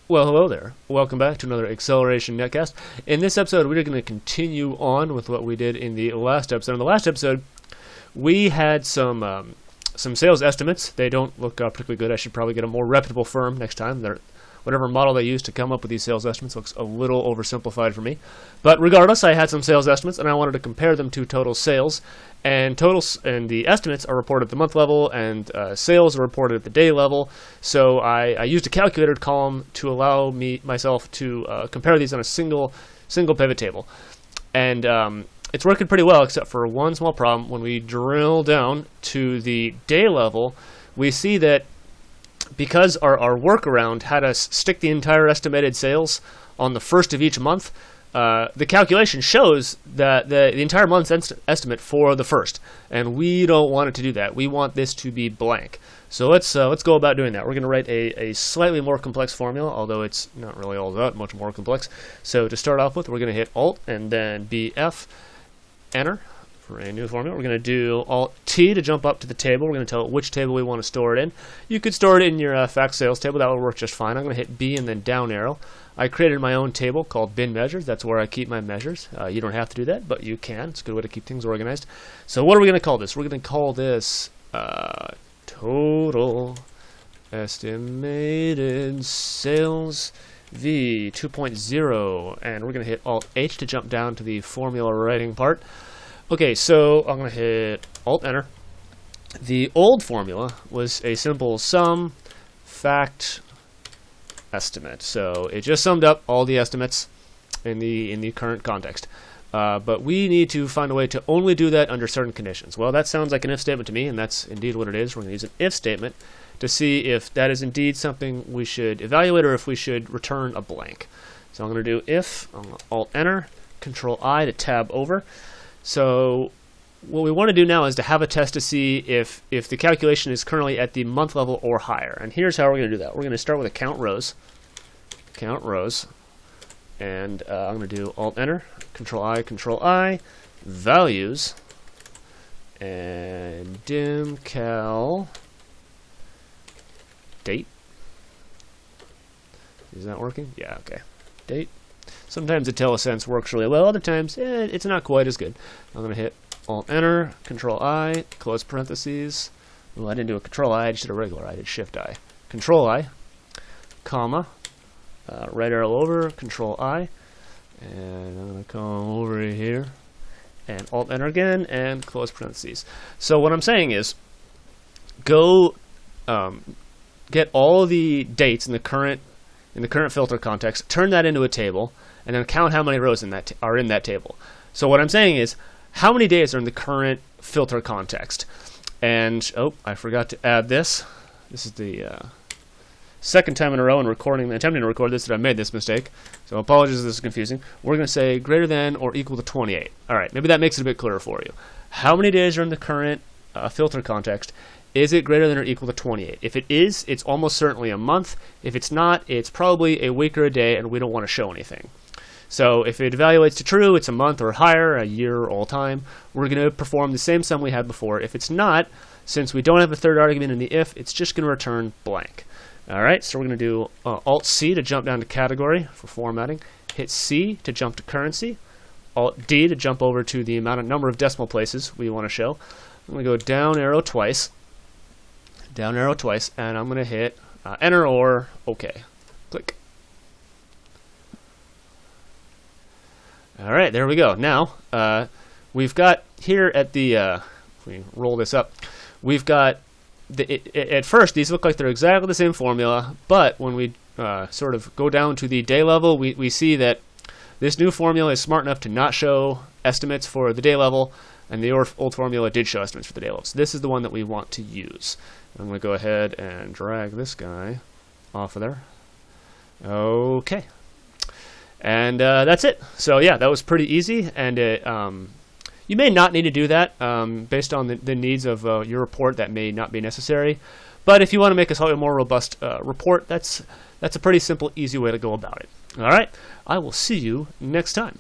Well, hello there. Welcome back to another Acceleration Netcast. In this episode, we're going to continue on with what we did in the last episode. In the last episode, we had some sales estimates. They don't look particularly good. I should probably get a more reputable firm next time. Whatever model they use to come up with these sales estimates looks a little oversimplified for me. But regardless, I had some sales estimates, and I wanted to compare them to total sales. And the estimates are reported at the month level, and sales are reported at the day level. So I used a calculator column to allow myself to compare these on a single pivot table. And it's working pretty well, except for one small problem. When we drill down to the day level, we see that because our workaround had us stick the entire estimated sales on the first of each month, the calculation shows that the entire month's estimate for the first, and we don't want it to do that. We want this to be blank. So let's go about doing that. We're going to write a slightly more complex formula, although it's not really all that much more complex. So to start off with, we're going to hit Alt and then BF, enter for a new formula. We're going to do Alt-T to jump up to the table. We're going to tell it which table we want to store it in. You could store it in your fact sales table. That will work just fine. I'm going to hit B and then down arrow. I created my own table called bin measures. That's where I keep my measures. You don't have to do that, but you can. It's a good way to keep things organized. So what are we going to call this? We're going to call this total estimated sales V 2.0, and we're going to hit Alt-H to jump down to the formula writing part. Okay, so I'm going to hit Alt-Enter. The old formula was a simple sum fact estimate. So it just summed up all the estimates in the current context. But we need to find a way to only do that under certain conditions. Well, that sounds like an if statement to me, and that's indeed what it is. We're going to use an if statement to see if that is indeed something we should evaluate or if we should return a blank. So I'm going to do if, I'm going to Alt-Enter, Control-I to tab over. So what we want to do now is to have a test to see if the calculation is currently at the month level or higher. And here's how we're going to do that. We're going to start with a count rows, and I'm going to do Alt-Enter, Control-I, values, and dim cal date. Is that working? Yeah, okay. Date. Sometimes the IntelliSense works really well. Other times, it's not quite as good. I'm going to hit Alt-Enter, Control-I, close parentheses. Well, I didn't do a Control-I, I just did a regular I. I did Shift-I. Control-I, comma, right arrow over, Control-I, and I'm going to come over here, and Alt-Enter again, and close parentheses. So what I'm saying is, go get all the dates in the current filter context, turn that into a table, and then count how many rows are in that table. So what I'm saying is, how many days are in the current filter context? And, oh, I forgot to add this. This is the second time in a row in attempting to record this that I made this mistake. So apologies if this is confusing. We're going to say greater than or equal to 28. All right, maybe that makes it a bit clearer for you. How many days are in the current filter context? Is it greater than or equal to 28? If it is, it's almost certainly a month. If it's not, it's probably a week or a day, and we don't want to show anything. So if it evaluates to true, it's a month or higher, a year, all time. We're going to perform the same sum we had before. If it's not, since we don't have a third argument in the if, it's just going to return blank. All right, so we're going to do Alt-C to jump down to category for formatting. Hit C to jump to currency. Alt-D to jump over to the number of decimal places we want to show. I'm going to go down arrow twice, and I'm going to hit Enter or OK. Click. All right, there we go. Now, we've got here at the, if we roll this up, we've got, at first, these look like they're exactly the same formula, but when we sort of go down to the day level, we see that this new formula is smart enough to not show estimates for the day level, and the old formula did show estimates for the day level. So this is the one that we want to use. I'm going to go ahead and drag this guy off of there. Okay. And that's it. So yeah, that was pretty easy, and you may not need to do that based on the needs of your report. That may not be necessary, but if you want to make a slightly more robust report, that's a pretty simple, easy way to go about it. All right, I will see you next time.